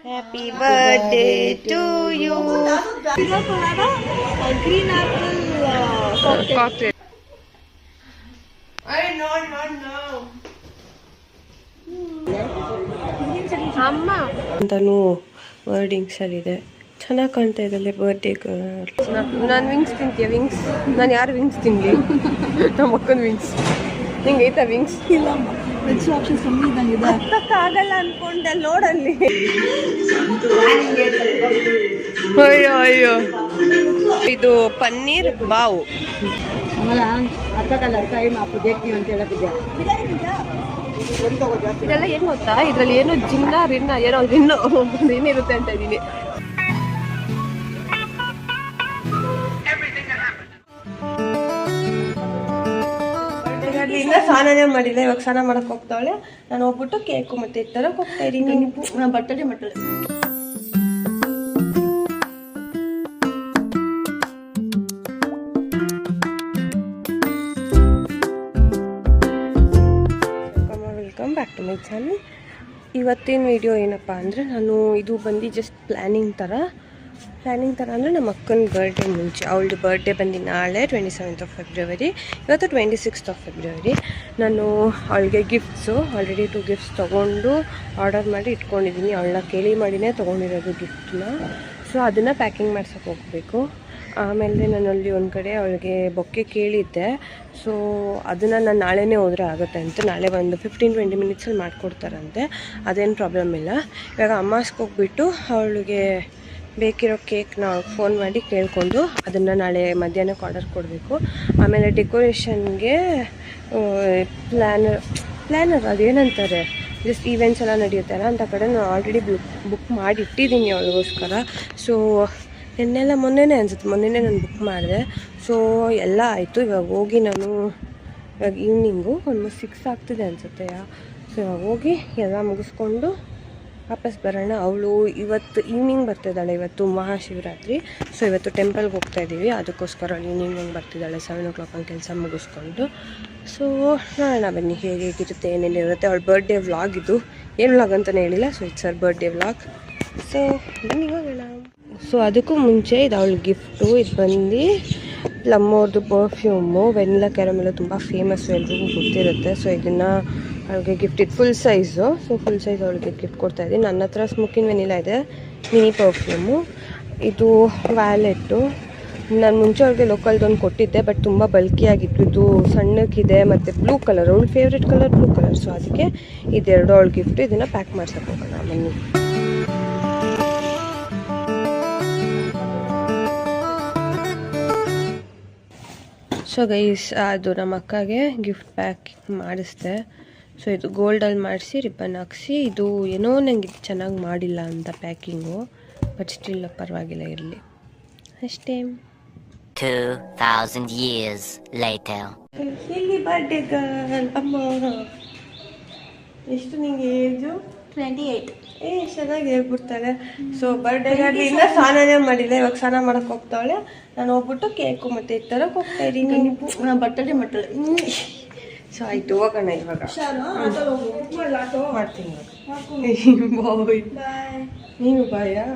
Happy birthday to you. Green apple cocktail. ಅಮ್ಮ ಅಂತಾನು wordings ಅಲ್ಲಿದೆ. ಚೆನ್ನಾಗಿ ಕಾಣ್ತಾ ಇದೆಲ್ಲ ಬರ್ಡೇ ಗರ್ಲ್. ನಾನು ವಿಂಗ್ಸ್ ತಿಂತೀಯ? ವಿಂಗ್ಸ್ ನಾನು ಯಾರು ವಿಂಗ್ಸ್ ತಿನ್ಲಿ? ನಮ್ಮ ಅಕ್ಕನ ವಿಂಗ್ಸ್. ನಿಂಗೆ ಐತಾ ವಿಂಗ್ಸ್? ಇಲ್ಲ ಆಗಲ್ಲ ಅನ್ಕೊಂಡೆ. ಲೋಡಲ್ಲಿ ಅಯ್ಯೋ ಅಯ್ಯೋ, ಇದು ಪನ್ನೀರ್ ಬಾವು. ಇದೆಲ್ಲ ಏನು ಗೊತ್ತಾ, ಇದ್ರಲ್ಲಿ ಏನೋ ಜಿನ್ನ ರಿನ್ನ ಏನೋ ಏನಿರುತ್ತೆ ಅಂತ ಇದ್ದೀನಿ. ಇನ್ನ ಸ್ನಾನನೇ ಮಾಡಿಲ್ಲ, ಇವಾಗ ಸ್ನಾನ ಮಾಡಕ್ ಹೋಗ್ತಾವಳೆ. ನಾನು ಹೋಗ್ಬಿಟ್ಟು ಕೇಕು ಮತ್ತೆ ತರಕ್ ಹೋಗ್ತಾ ಇದೀನಿ. ಬರ್ತಡೇ ಮಟ್ಟಲೆ welcome back to my channel. ಇವತ್ತಿನ ವಿಡಿಯೋ ಏನಪ್ಪ ಅಂದರೆ, ನಾನು ಇದು ಬಂದು ಜಸ್ಟ್ ಪ್ಲ್ಯಾನಿಂಗ್ ಥರ ಅಂದರೆ ನಮ್ಮ ಅಕ್ಕನ ಬರ್ಡೇ ಮುಂಚೆ. ಅವಳದು ಬರ್ಡೇ ಬಂದು ನಾಳೆ 27th of February, ಇವತ್ತು 26th of February. ನಾನು ಅವಳಿಗೆ ಗಿಫ್ಟ್ಸು ಆಲ್ರೆಡಿ 2 ಗಿಫ್ಟ್ಸ್ ತೊಗೊಂಡು ಆರ್ಡರ್ ಮಾಡಿ ಇಟ್ಕೊಂಡಿದ್ದೀನಿ. ಅವಳನ್ನ ಕೇಳಿ ಮಾಡಿನೇ ತೊಗೊಂಡಿರೋದು ಗಿಫ್ಟನ್ನ. ಸೊ ಅದನ್ನು ಪ್ಯಾಕಿಂಗ್ ಮಾಡ್ಸೋಕೆ ಹೋಗಬೇಕು. ಆಮೇಲೆ ನಾನು ಅಲ್ಲಿ ಒಂದು ಕಡೆ ಅವಳಿಗೆ ಬೊಕ್ಕೆ ಕೇಳಿದ್ದೆ. ಸೊ ಅದನ್ನು ನಾನು ನಾಳೆನೇ ಹೋದರೆ ಆಗುತ್ತೆ ಅಂತ. ನಾಳೆ ಒಂದು 15-20 ಮಿನಿಟ್ಸಲ್ಲಿ ಮಾಡಿಕೊಡ್ತಾರಂತೆ, ಅದೇನು ಪ್ರಾಬ್ಲಮ್ ಇಲ್ಲ. ಇವಾಗ ಅಮ್ಮಾಸ್ಗೆ ಹೋಗ್ಬಿಟ್ಟು ಅವಳಿಗೆ ಬೇಕಿರೋ ಕೇಕ್ನ ಅವ್ಳಿಗೆ ಫೋನ್ ಮಾಡಿ ಕೇಳಿಕೊಂಡು ಅದನ್ನು ನಾಳೆ ಮಧ್ಯಾಹ್ನಕ್ಕೆ ಆರ್ಡರ್ ಕೊಡಬೇಕು. ಆಮೇಲೆ ಡೆಕೋರೇಷನ್ಗೆ ಪ್ಲ್ಯಾನರ್ ಅದೇನಂತಾರೆ, ಜಸ್ಟ್ ಈವೆಂಟ್ಸ್ ಎಲ್ಲ ನಡೆಯುತ್ತಲ್ಲ ಅಂತ ಕಡೆ ನಾನು ಆಲ್ರೆಡಿ ಬುಕ್ ಮಾಡಿ ಇಟ್ಟಿದ್ದೀನಿ ಅವಳಿಗೋಸ್ಕರ. ಸೊ ಮೊನ್ನೆನೇ ನಾನು ಬುಕ್ ಮಾಡಿದೆ. ಸೊ ಎಲ್ಲ ಆಯಿತು. ಇವಾಗ ಹೋಗಿ ನಾನು ಇವಾಗ ಈವ್ನಿಂಗು ಆಲ್ಮೋಸ್ಟ್ 6 ಆಗ್ತಿದೆ ಅನಿಸುತ್ತೆ. ಸೊ ಇವಾಗ ಹೋಗಿ ಎಲ್ಲ ಮುಗಿಸ್ಕೊಂಡು ವಾಪಸ್ ಬರೋಣ. ಅವಳು ಇವತ್ತು ಈವ್ನಿಂಗ್ ಬರ್ತಿದ್ದಾಳೆ. ಇವತ್ತು ಮಹಾಶಿವರಾತ್ರಿ. ಸೊ ಇವತ್ತು ಟೆಂಪಲ್ಗೆ ಹೋಗ್ತಾ ಇದ್ದೀವಿ, ಅದಕ್ಕೋಸ್ಕರ ಅವಳು ಈವ್ನಿಂಗ್ ಬರ್ತಿದ್ದಾಳೆ 7 o'clock ಹಂಗೆ ಕೆಲಸ ಮುಗಿಸ್ಕೊಂಡು. ಸೊ ನೋಡೋಣ ಬನ್ನಿ ಹೇಗಿರುತ್ತೆ, ಏನೇನಿರುತ್ತೆ. ಅವಳ ಬರ್ಡೇ ವ್ಲಾಗ್ ಇದು. ಏನು ವ್ಲಾಗ್ ಅಂತಲೇ ಹೇಳಿಲ್ಲ. So it's hour birthday vlog. So ಬನ್ನಿ ಹೋಗೋಣ. ಸೊ ಅದಕ್ಕೂ ಮುಂಚೆ ಇದು ಅವಳ ಗಿಫ್ಟು. ಇದು ಬಂದು ಪ್ಲಮ್ ಅವ್ರದ್ದು ಪರ್ಫ್ಯೂಮು ವೆನಿಲಾ ಕ್ಯಾರಮೆಲ್ಲ ತುಂಬ ಫೇಮಸ್ಸು, ಎಲ್ರಿಗೂ ಗೊತ್ತಿರುತ್ತೆ. ಸೊ ಇದನ್ನು ಅವಳಿಗೆ ಗಿಫ್ಟ್, ಇದು full size. So full size ಅವಳಿಗೆ ಗಿಫ್ಟ್ ಕೊಡ್ತಾಯಿದ್ದೀನಿ. ನನ್ನ ಹತ್ರ ಸ್ಮೋಕಿನ್ ವೆನಿಲಾ ಇದೆ, ಮಿನಿ ಪರ್ಫ್ಯೂಮು. ಇದು ವ್ಯಾಲೆಟ್ಟು. ನಾನು ಮುಂಚೆ ಅವ್ಳಿಗೆ ಲೋಕಲ್ದೊಂದು ಕೊಟ್ಟಿದ್ದೆ, ಬಟ್ ತುಂಬ ಬಲ್ಕಿಯಾಗಿತ್ತು. ಇದು ಸಣ್ಣಕ್ಕಿದೆ ಮತ್ತು ಬ್ಲೂ ಕಲರ್, ಅವಳು favourite colour blue colour. So ಅದಕ್ಕೆ ಇದೆರಡು ಅವಳು ಗಿಫ್ಟು. ಇದನ್ನು ಪ್ಯಾಕ್ ಮಾಡ್ಸಕ್ಕೆ ಹೋಗೋಣ ಬನ್ನಿ. ಸೊ ಗೈಸ್, ಅದು ನಮ್ಮ ಅಕ್ಕಗೆ ಗಿಫ್ಟ್ ಪ್ಯಾಕ್ ಮಾಡಿಸ್ದೆ. ಸೊ ಇದು ಗೋಲ್ಡಲ್ಲಿ ಮಾಡಿಸಿ ರಿಬ್ಬನ್ ಹಾಕ್ಸಿ. ಇದು ಏನೋ ನನಗೆ ಚೆನ್ನಾಗಿ ಮಾಡಿಲ್ಲ ಅಂತ ಪ್ಯಾಕಿಂಗು, ಬಟ್ ಸ್ಟಿಲ್ ಪರವಾಗಿಲ್ಲ, ಇರಲಿ ಅಷ್ಟೇ. 2000 years later. ಇಲ್ಲಿ ಬರ್ಡೇ ಗರ್ಲ್. ಅಮ್ಮ ಎಷ್ಟು ನಿಂಗೆ ಏಜು? 28. ಚೆನ್ನಾಗಿ ಹೇಳ್ಬಿಡ್ತಾಳೆ. ಸೊ ಬರ್ಡೇ ಗರ್ಲ್ ಇನ್ನ ಸ್ನಾನನೇ ಮಾಡಿಲ್ಲ, ಇವಾಗ ಸ್ನಾನ ಮಾಡಕ್ಕೆ ಹೋಗ್ತಾವಳೆ. ನಾನು ಹೋಗ್ಬಿಟ್ಟು ಕೇಕು ಮತ್ತೆ ತರಕ್ಕೆ ಹೋಗ್ತಾ ಇದ್ದೀನಿ. ಬರ್ತಡೇ ಮಟ್ಟಲೆ. ಸೊ ಆಯ್ತು, ಹೋಗೋಣ ಇವಾಗ. ಮಾಡ್ತೀನಿ ಬಾಯ್. ನೀನು ಬಾಯಾ?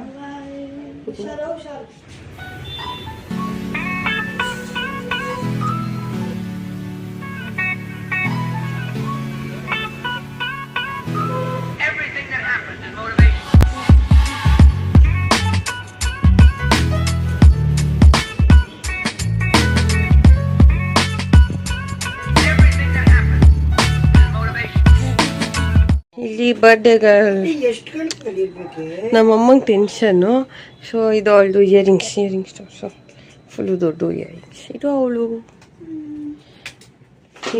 ಇಲ್ಲಿ ಬರ್ಡೇ ಗರ್ಲ್ ನಮ್ಮಮ್ಮಂಗೆ ಟೆನ್ಷನ್ನು. ಸೊ ಇದು ಅವಳದು ಇಯರಿಂಗ್ಸ್. ಸೊ ಫುಲ್ಲು ದೊಡ್ಡ ಇಯರಿಂಗ್ಸ್. ಇದು ಅವಳು.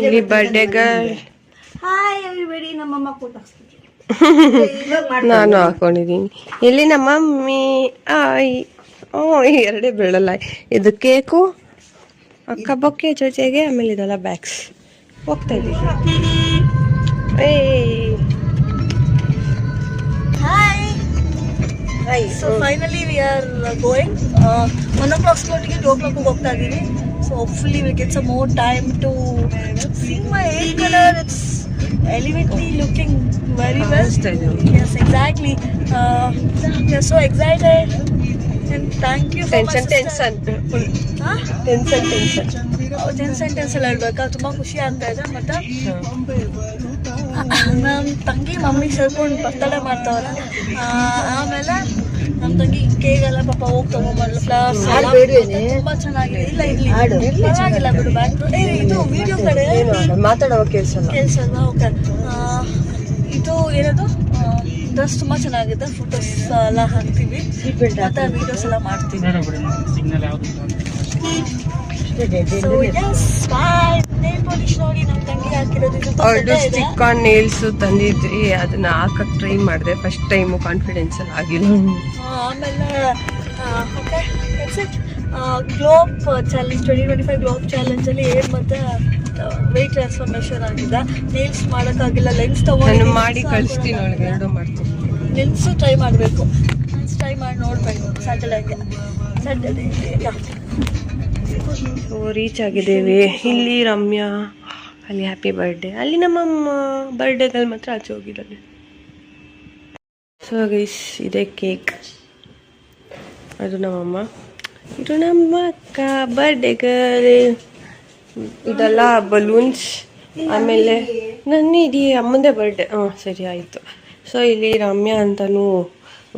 ಇಲ್ಲಿ ಬರ್ಡೇ ಗರ್ಲ್. Hi everybody. ನಮ್ಮಮ್ಮ ಫೋಟೋ ನಾನು ಹಾಕೊಂಡಿದ್ದೀನಿ. ಇಲ್ಲಿ ನಮ್ಮ ಮಮ್ಮಿ. ಆಯ್ ಎರಡೇ ಬೀಳಲ್ಲ. ಇದು ಕೇಕು, ಅಕ್ಕ ಬೊಕ್ಕೆ ಜೊತೆಗೆ, ಆಮೇಲೆ ಇದೆಲ್ಲ ಬ್ಯಾಗ್ಸ್. ಹೋಗ್ತಾ ಇದ್ದೀವಿ. So finally we are going. 1 o'clock slot ಗೆ 2 o'clock ಹೋಗ್ತಾ ಇದೀವಿ. So hopefully we'll get some more time to see my hair color. It's elevately looking very well. Yes, exactly. we are so excited and thank you for my tension tension ಹೇಳ್ಬೇಕಾ ತುಂಬ ಖುಷಿ ಆಗ್ತಾ ಇದೆ. ಮತ್ತು ನಮ್ಮ ತಂಗಿ ಮಮ್ಮಿ ಸೇರ್ಕೊಂಡು birthday ಮಾಡ್ತಾವ್ರೆ. ಆಮೇಲೆ ನಮ್ಮ ತಂಗಿ ಕೇಗೆಲ್ಲ ಪಾಪ ಹೋಗಿ ತೊಗೊಂಬರ್ಲು ಫ್ಲವರ್ಸ್ ತುಂಬ ಚೆನ್ನಾಗಿದೆ. ಇಲ್ಲ ಇಲ್ಲಿ ಪರವಾಗಿಲ್ಲ ಬಿಡು ಬ್ಯಾಕ್ ಇದು ವಿಡಿಯೋ ಕಡೆ ಮಾತಾಡುವ ಕೇಳಿಸಲ್ವಾ? ಓಕೆ. ಇದು ಏನದು ಡ್ರೆಸ್ ತುಂಬ ಚೆನ್ನಾಗಿದೆ. ಫೋಟೋಸ್ ಎಲ್ಲ ಹಾಕ್ತೀವಿ ಮತ್ತು ವೀಡಿಯೋಸ್ ಎಲ್ಲ ಮಾಡ್ತೀವಿ. So yes, bye. Nail polish ನೋಡಿ ನಮ್ಮ ತಂಗಿ ಹಾಕಿರೋದು ಇದು ಅವ್ರದ್ದು ಸ್ಟಿಕ್ ಆನ್ ನೇಲ್ಸ್ ತಂದಿದ್ರಿ, ಅದನ್ನ ಹಾಕಕ್ ಟ್ರೈ ಮಾಡಿದೆ. ಫಸ್ಟ್ ಟೈಮು ಕಾನ್ಫಿಡೆನ್ಸ್ ಅಲ್ಲಿ ಆಗಿಲ್ಲ. ಆಮೇಲೆ okay that's it. Globe challenge 2025 globe ಚಾಲೆಂಜಲ್ಲಿ ಏರ್ ಮತ್ತು ವೆಯ್ಟ್ ಟ್ರಾನ್ಸ್ಫಾರ್ಮೇಷನ್ ಆಗಿದೆ. ನೇಲ್ಸ್ ಮಾಡೋಕ್ಕಾಗಿಲ್ಲ, ಲೆನ್ಸ್ ನಾನು ಮಾಡಿ ಕಳಿಸ್ತೀನಿ ಅವಳಿಗೆ, ಎರಡು ಮಾಡ್ತೀನಿ. ಲೆನ್ಸು ಟ್ರೈ ಮಾಡಬೇಕು, ಲೆನ್ಸ್ ಟ್ರೈ ಮಾಡಿ ನೋಡಬೇಕು ಸ್ಯಾಟರ್ಡೇಗೆ. ಸೊ ರೀಚ್ ಆಗಿದ್ದೇವೆ. ಇಲ್ಲಿ ರಮ್ಯಾ, ಅಲ್ಲಿ ಹ್ಯಾಪಿ ಬರ್ಡೇ, ಅಲ್ಲಿ ನಮ್ಮಮ್ಮ ಬರ್ಡೇಗಳು ಮಾತ್ರ ಆಚೆ ಹೋಗಿದ್ದಾನೆ. ಸೊ ಗೈಸ್ ಇದೆ ಕೇಕ್, ಅದು ನಮ್ಮಮ್ಮ, ಇದು ನಮ್ಮ ಅಕ್ಕ ಬರ್ಡೇಗಳು, ಇದೆಲ್ಲ ಬಲೂನ್ಸ್. ಆಮೇಲೆ ನನ್ನ ಇಡೀ ಅಮ್ಮಂದೇ ಬರ್ಡೇ. ಸರಿ ಆಯಿತು. ಸೊ ಇಲ್ಲಿ ರಮ್ಯಾ ಅಂತಲೂ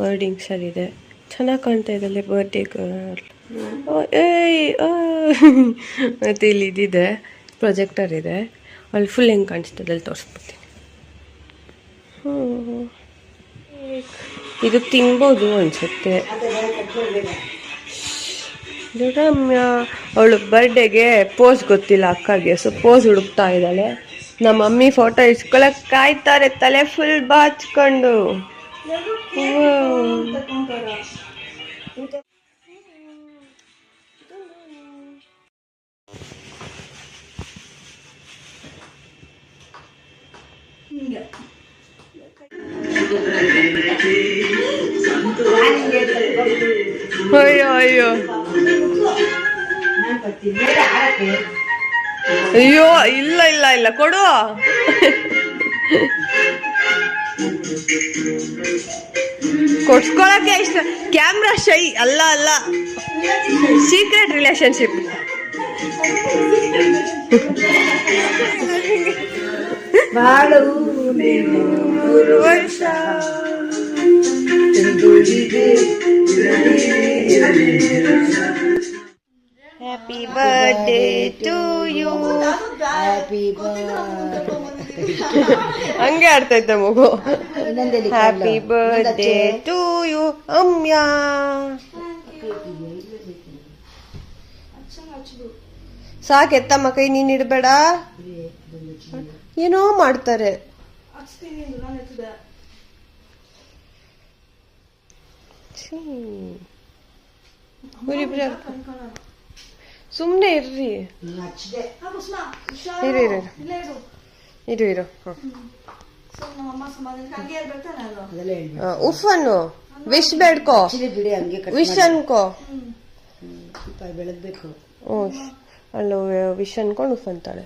ವರ್ಡಿಂಗ್ಸಲ್ಲಿದೆ, ಚೆನ್ನಾಗಿ ಕಾಣ್ತಾ ಇದ್ದಲ್ಲೇ ಬರ್ಡೇ ಗರ್ಲ್. ಮತ್ತು ಇಲ್ಲಿ ಇದಿದೆ, ಪ್ರೊಜೆಕ್ಟರ್ ಇದೆ, ಅಲ್ಲಿ ಫುಲ್ ಹೆಂಗೆ ಕಾಣಿಸ್ತದೆ ಅಲ್ಲಿ ತೋರಿಸ್ಬಿಡ್ತೀನಿ. ಇದು ತಿನ್ಬೋದು ಅನಿಸುತ್ತೆ. ರಮ್ಯಾ ಅವಳು ಬರ್ಡೇಗೆ ಪೋಸ್ ಗೊತ್ತಿಲ್ಲ ಅಕ್ಕಗೆ, ಸೊ ಪೋಸ್ ಹುಡುಕ್ತಾ ಇದ್ದಾಳೆ. ನಮ್ಮ ಮಮ್ಮಿ ಫೋಟೋ ಇಸ್ಕೊಳಕ್ಕೆ ಕಾಯ್ತಾರೆ, ತಲೆ ಫುಲ್ ಬಾಚ್ಕೊಂಡು. ಅಯ್ಯೋ ಅಯ್ಯೋ ಅಯ್ಯೋ, ಇಲ್ಲ ಇಲ್ಲ ಇಲ್ಲ, ಕೊಡು. ಕೊಡ್ಸ್ಕೊಳಕ್ಕೆ ಇಷ್ಟ. ಕ್ಯಾಮ್ರಾ ಶೈ ಅಲ್ಲ ಅಲ್ಲ, ಸೀಕ್ರೆಟ್ ರಿಲೇಶನ್ಶಿಪ್. ವರ್ಷ ಹ್ಯಾಪಿ ಬರ್ಡೇ ಟು ಯು. ಹಂಗೆ ಆಡ್ತೈತೆ ಮಗು. ಹ್ಯಾಪಿ ಬರ್ಡೇ ಟು ಯು ಅಮ್ಯಾ. ಸಾಕೆತ್ತಮ್ಮ, ಕೈ ನೀನ್ ಇಡಬೇಡ, ಏನೋ ಮಾಡ್ತಾರೆ. ಸುಮ್ಮನೆ ಇರ್ರಿ, ಇರು ಇರು ಇರು ಇರು. ಉಫ್ ಅನ್ನು ವಿಶ್ ಬೇಡ್ಕೋ, ವಿಶ್ ಅನ್ಕೋ. ಬೆಳಗ್ಬೇಕು. ಅಲ್ಲೋ ವಿಶ್ ಅನ್ಕೊಂಡು ಉಫ್ ಅಂತಾಳೆ.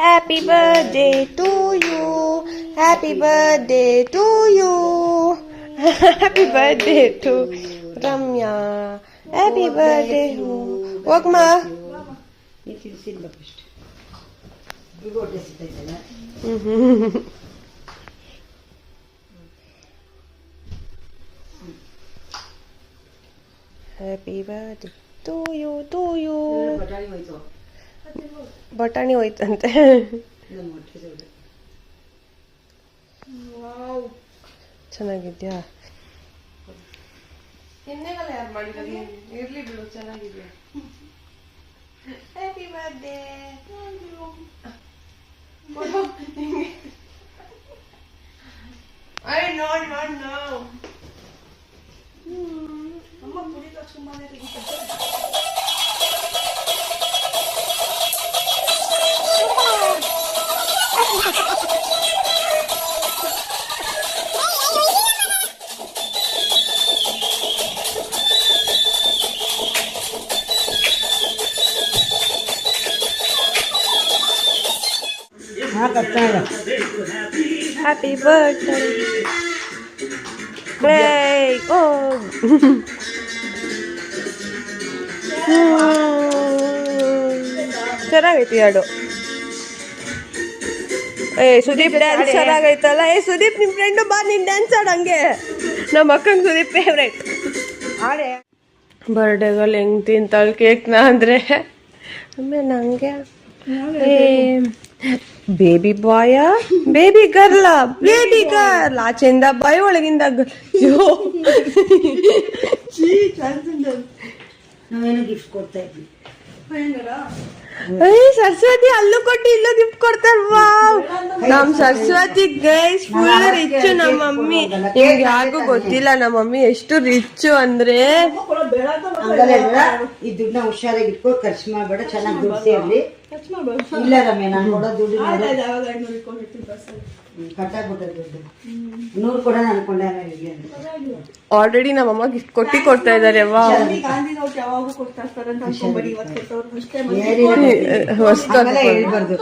Happy birthday to you, happy birthday to you, happy birthday to Ramya, happy birthday. Wagma. Happy birthday to you, to you. ಬಟಾಣಿ ಹೋಯ್ತಂತೆ. ಚೆನ್ನಾಗಿದ್ಯಾ? ಎಣ್ಣೆಗೆಲ್ಲ ಯಾರು ಮಾಡಿರೋದು? ಇರ್ಲಿ ಬಿಡು, ಚೆನ್ನಾಗಿದೆ. Happy birthday. ಐ ನೋ ಅಮ್ಮ ಪುಡಿತ ಸುಮ್ಮನೆ ಹ್ಯಾಪಿ ಬರ್ತ್ಡೇ ಬ್ರೇಕ್ ಓ ಚೆನ್ನಾಗೈತಿ ಹಾಡು. ಸುದೀಪ್ ಡ್ಯಾನ್ಸ್ ಚೆನ್ನಾಗೈತಲ್ಲ. ಸುದೀಪ್ ನಿಮ್ಮ ಫ್ರೆಂಡು ಬಾ ನೀನು ಡ್ಯಾನ್ಸ್ ಆಡಂಗೆ. ನಮ್ಮ ಅಕ್ಕಂಗೆ ಸುದೀಪ್ ಫೇವ್ರೇಟ್. ಬರ್ಡೇಗಳು ಹೆಂಗೆ ತಿಂತಾಳೆ ಕೇಕ್ನ ಅಂದರೆ ಆಮೇಲೆ ನನಗೆ ಬೇಬಿ ಬಾಯ ಬೇಬಿ ಗರ್ಲ ಬೇಬಿ ಗರ್ಲ್ ಆಚೆಯಿಂದ ಬಾಯ್ ಒಳಗಿಂದ ನಾವೇನೋ ಗಿಫ್ಟ್ ಕೊಡ್ತಾ ಇದ್ವಿ. ಸರಸ್ವತಿ ಅಲ್ಲೂ ಕೊಟ್ಟು ಇಲ್ಲೂ ಗಿಫ್ಟ್ ಕೊಡ್ತಾರ. ವಾವ್ ನಮ್ ಸರಸ್ವತಿ ಗೈಸ್ ಫುಲ್ ರಿಚ್. ನಮ್ಮ ಮಮ್ಮಿ ನಿಮ್ಗೆ ಯಾರಿಗೂ ಗೊತ್ತಿಲ್ಲ ನಮ್ಮ ಮಮ್ಮಿ ಎಷ್ಟು ರಿಚ್ ಅಂದ್ರೆ ಹಂಗಲ್ಲ ಈ ದುಡ್ಡನ್ನ ಹುಷಾರಾಗಿ ಇಟ್ಕೊ, ಖರ್ಚು ಮಾಡ್ಬೇಡ, ಚೆನ್ನಾಗಿ ದುಡ್ಡು ಸೇರ್ಲಿ. ಇಲ್ಲ ರಮ್ಯ ನಾನು ಕೊಡೋ ದುಡ್ಡು ಕಟ್ಟಾಗ್ಬಿಟ್ಟೆ ದುಡ್ಡು 100 ಕೊಡೋಣ ಅನ್ಕೊಂಡೆ. ಆಲ್ರೆಡಿ ನಮ್ಮಮ್ಮ ಗಿಫ್ಟ್ ಕೊಡ್ತಾ ಇದಾರೆ. ಹೇಳ್ಬಾರ್ದು.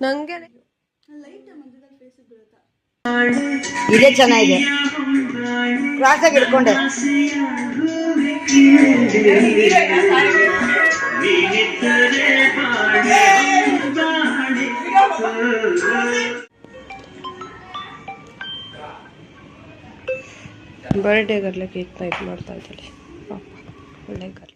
ನಂಗೆ ಇದೇ ಚೆನ್ನಾಗಿದೆ, ಕ್ರಾಸ್ ಆಗಿ ಇಟ್ಕೊಂಡೆ. ಬರ್ಡೇಗರ್ಲೆ ಕೇಕ್ನ ಇದು ಮಾಡ್ತಾ ಇದ್ದಾಳೆ ಪಾಪ, ಒಳ್ಳೆ ಗರ್ಲ್.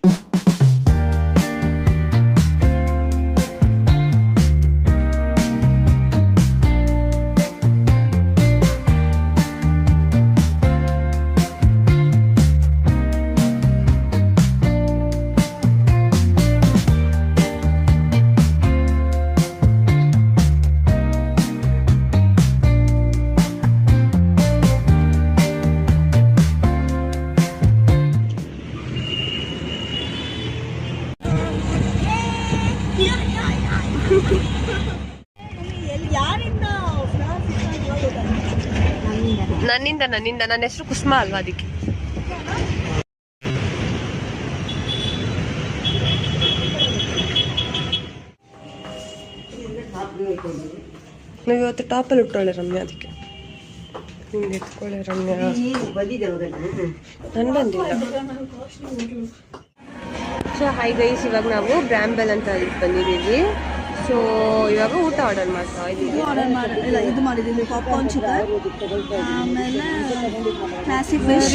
ನನ್ನಿಂದ ನನ್ನ ಹೆಸರು ಕುಸುಮ ಅಲ್ವಾ, ಅದಕ್ಕೆ. ನೀವು ಇವತ್ತು ಟಾಪಲ್ಲಿ ಉಟ್ಟೋಳೆ ರಮ್ಯಾ, ಅದಕ್ಕೆ ನಿಮ್ಗೆ ಎತ್ಕೊಳ್ಳೆ ರಮ್ಯಾ. ನಾನು ಬಂದಿಲ್ಲ. ಸೊ ಹಾಯ್ ಗೈಸ್, ಇವಾಗ ನಾವು ಬ್ರಾಂಬೆಲ್ ಅಂತ ಅಲ್ಲಿ ಬಂದಿದ್ದೀವಿ. ಸೊ ಇವಾಗ ಊಟ ಆರ್ಡರ್ ಮಾಡ್ತಾ ಇದ್ದೀವಿ. ಇದು ಮಾಡಿದ್ದೀವಿ ಪಾಪ್ಕಾರ್ನ್ ಚಿಕನ್, ಆಮೇಲೆ ಕ್ಲಾಸಿಕ್ ಫಿಶ್,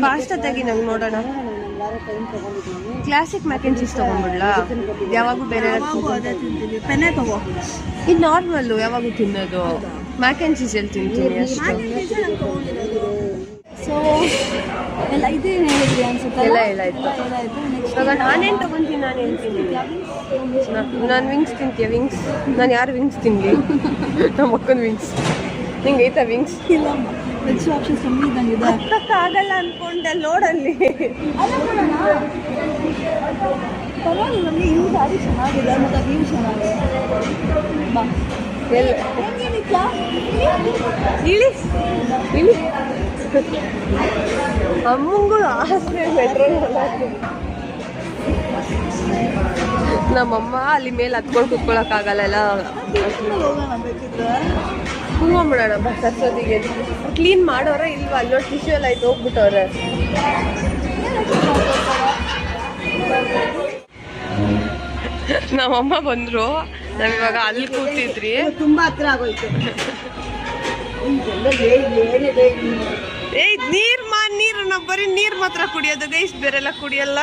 ಪಾಸ್ತಾ ತೆಗಿ ನಂಗೆ ನೋಡೋಣ. ಕ್ಲಾಸಿಕ್ ಮ್ಯಾಕ್ ಆ್ಯಂಡ್ ಚೀಸ್ ತೊಗೊಂಡ್ಬಿಡ್ಲಾ? ಯಾವಾಗೂ ಬೇರೆ ಅದೇ ತಿಂತೀವಿ. ಪೆನ್ನೆ ತಗೋ. ಇದು ನಾರ್ಮಲ್ಲು ಯಾವಾಗೂ ತಿನ್ನೋದು. ಮ್ಯಾಕ್ ಆ್ಯಂಡ್ ಚೀಸ್ ಎಲ್ಲಿ ತಿಂತೀನಿ ಅಷ್ಟು. ಸೊ ಎಲ್ಲ ಇದೇ ಹೇಳಿದ್ರಿ ಅನ್ಸುತ್ತೆ. ಎಲ್ಲ ಆಯ್ತು. ಇವಾಗ ನಾನೇನು ತೊಗೊತೀನಿ, ನಾನು ಹೇಳ್ತೀನಿ. ನಾನು ವಿಂಗ್ಸ್ ತಿಂತೀಯ? ವಿಂಗ್ಸ್ ನಾನು ಯಾರು ವಿಂಗ್ಸ್ ತಿನ್ನಲಿ? ನಮ್ಮ ಅಕ್ಕನ ವಿಂಗ್ಸ್. ನಿಂಗೆ ಐತಾ ವಿಂಗ್ಸ್? ಇಲ್ಲ, ವೆಜ್ ಆಪ್ಷನ್ಸ್ ಕಮ್ಮಿ ಇದ್ದಂಗಿದೆ. ಆಗಲ್ಲ ಅನ್ಕೊಂಡೆ ಲೋಡಲ್ಲಿ. ಪರವಾಗಿಲ್ಲ, ನಮಗೆ ಇವು ಗಾಡಿ ಚೆನ್ನಾಗಿದೆ ಮತ್ತು ವ್ಯೂ ಚೆನ್ನಾಗಿದೆ. ಬಾ ಎಲ್ಲಿ ಇಳಿ ಅಮ್ಮಂಗೂ ಆಸೆ ಪೆಟ್ರೋಲ್. ನಮ್ಮಮ್ಮ ಅಲ್ಲಿ ಮೇಲೆ ಹತ್ಕೊಂಡು ಕುತ್ಕೊಳಕ್ಕಾಗಲ್ಲ, ಎಲ್ಲ ಕುಂಗೊಂಬಿಡೋಣ ಬಸ್ ಹತ್ತೋದಿಗೆ. ಕ್ಲೀನ್ ಮಾಡೋರ ಇಲ್ವಾ? ಅಲ್ಲೋ ಟಿಶ್ಯೂ ಎಲ್ಲ ಆಯ್ತು, ಹೋಗ್ಬಿಟ್ಟವ್ರೆ. ನಮ್ಮಮ್ಮ ಬಂದ್ರು, ನಾವಿವಾಗ ಅಲ್ಲಿ ಕೂತಿದ್ರಿ. ತುಂಬಾ ಹತ್ರ ಆಗೋಯ್ತು. ಏಯ್ ನೀರು ನಾವು ಬರೀ ನೀರು ಮಾತ್ರ ಕುಡಿಯೋದು ಗೈಸ್, ಬೇರೆಲ್ಲ ಕುಡಿಯಲ್ಲ.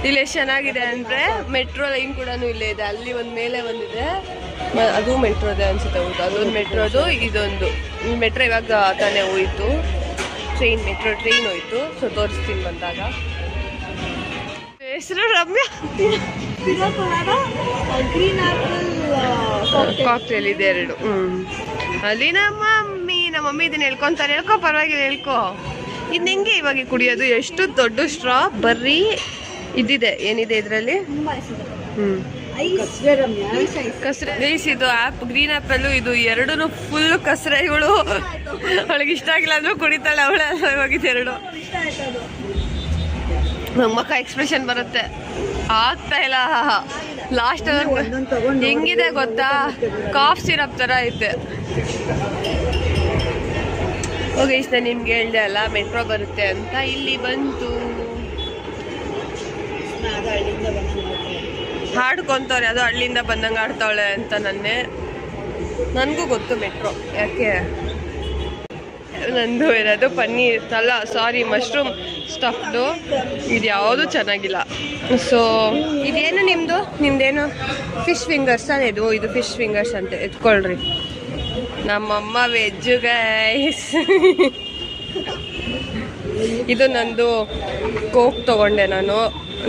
ಇಲ್ಲಿ ಎಷ್ಟು ಚೆನ್ನಾಗಿದೆ ಅಂದರೆ ಮೆಟ್ರೋ ಲೈನ್ ಕೂಡ ಇಲ್ಲೇ ಇದೆ. ಅಲ್ಲಿ ಒಂದು ಮೇಲೆ ಒಂದಿದೆ, ಅದು ಮೆಟ್ರೋದೇ ಅನ್ಸುತ್ತೆ. ಹೌದು, ಅದೊಂದು ಮೆಟ್ರೋದು, ಇದೊಂದು ಮೆಟ್ರೋ ಇವಾಗ ತಾನೇ ಹೋಯ್ತು. ಮೆಟ್ರೋ ಟ್ರೈನ್ ಹೋಯ್ತು. ಸೊ ತೋರಿಸ್ತೀನಿ ಬಂದಾಗ. ಹೆಸರು ರಮ್ಯಾ. ಗ್ರೀನ್ ಆಪಲ್ ಕಾಕ್ಟೇಲ್ ಇದೆ 2. ಅಲ್ಲಿ ನಮ್ಮ ಮಮ್ಮಿ ಇದನ್ನ ಹೇಳ್ಕೊಂತಾರೆ. ಹೇಳ್ಕೊ, ಪರವಾಗಿಲ್ಲ ಹೇಳ್ಕೊ. ಇದು ಹೆಂಗೆ ಇವಾಗ ಕುಡಿಯೋದು? ಎಷ್ಟು ದೊಡ್ಡ ಸ್ಟ್ರಾ, ಬರ್ರಿ ಇದಿದೆ. ಏನಿದೆ ಇದರಲ್ಲಿ? ಕಸ್ರೆ ಗೈಸ್. ಇದು ಆ್ಯಪ್ ಗ್ರೀನ್ ಆ್ಯಪಲ್ಲು, ಇದು 2 ಫುಲ್ ಕಸ್ರೆಗಳು. ಅವಳಿಗೆ ಇಷ್ಟ ಆಗಿಲ್ಲ ಅಂದ್ರೂ ಕುಡಿತಾಳೆ ಅವಳ. ಇವಾಗಿದ್ದು 2 ನಮ್ಮ ಮಕ್ಕ ಎಕ್ಸ್ಪ್ರೆಷನ್ ಬರುತ್ತೆ. ಆಗ್ತಾ ಇಲ್ಲ. ಲಾಸ್ಟ್ ಹೆಂಗಿದೆ ಗೊತ್ತಾ, ಕಾಫ್ ಸಿರಪ್ ತರ ಐತೆ. ಓಕೆ, ಇಷ್ಟ ನಿಮ್ಗೆ ಹೇಳ್ದೆ ಅಲ್ಲ ಮೆಟ್ರೋ ಬರುತ್ತೆ ಅಂತ. ಇಲ್ಲಿ ಬಂತು, ಹಾಡ್ಕೊಂತವ್ರೆ, ಅದು ಹಳ್ಳಿಯಿಂದ ಬಂದಂಗೆ ಆಡ್ತಾವಳೆ ಅಂತ. ನನಗೂ ಗೊತ್ತು ಮೆಟ್ರೋ ಯಾಕೆ. ನಂದು ಇರೋದು ಪನ್ನೀರ್ ಅಲ್ಲ, ಸಾರಿ, ಮಶ್ರೂಮ್ ಸ್ಟಫ್ಡು. ಇದು ಯಾವುದು ಚೆನ್ನಾಗಿಲ್ಲ. ಸೊ ಇದೇನು ನಿಮ್ದೇನು ಫಿಶ್ ಫಿಂಗರ್ಸ್ ತಾನೆ ಇದು ಫಿಶ್ ಫಿಂಗರ್ಸ್ ಅಂತ ಎತ್ಕೊಳ್ರಿ. ನಮ್ಮಮ್ಮ ವೆಜ್ಜು ಗೈಸ್. ಇದು ನಂದು ಕೋಕ್ ತೊಗೊಂಡೆ ನಾನು,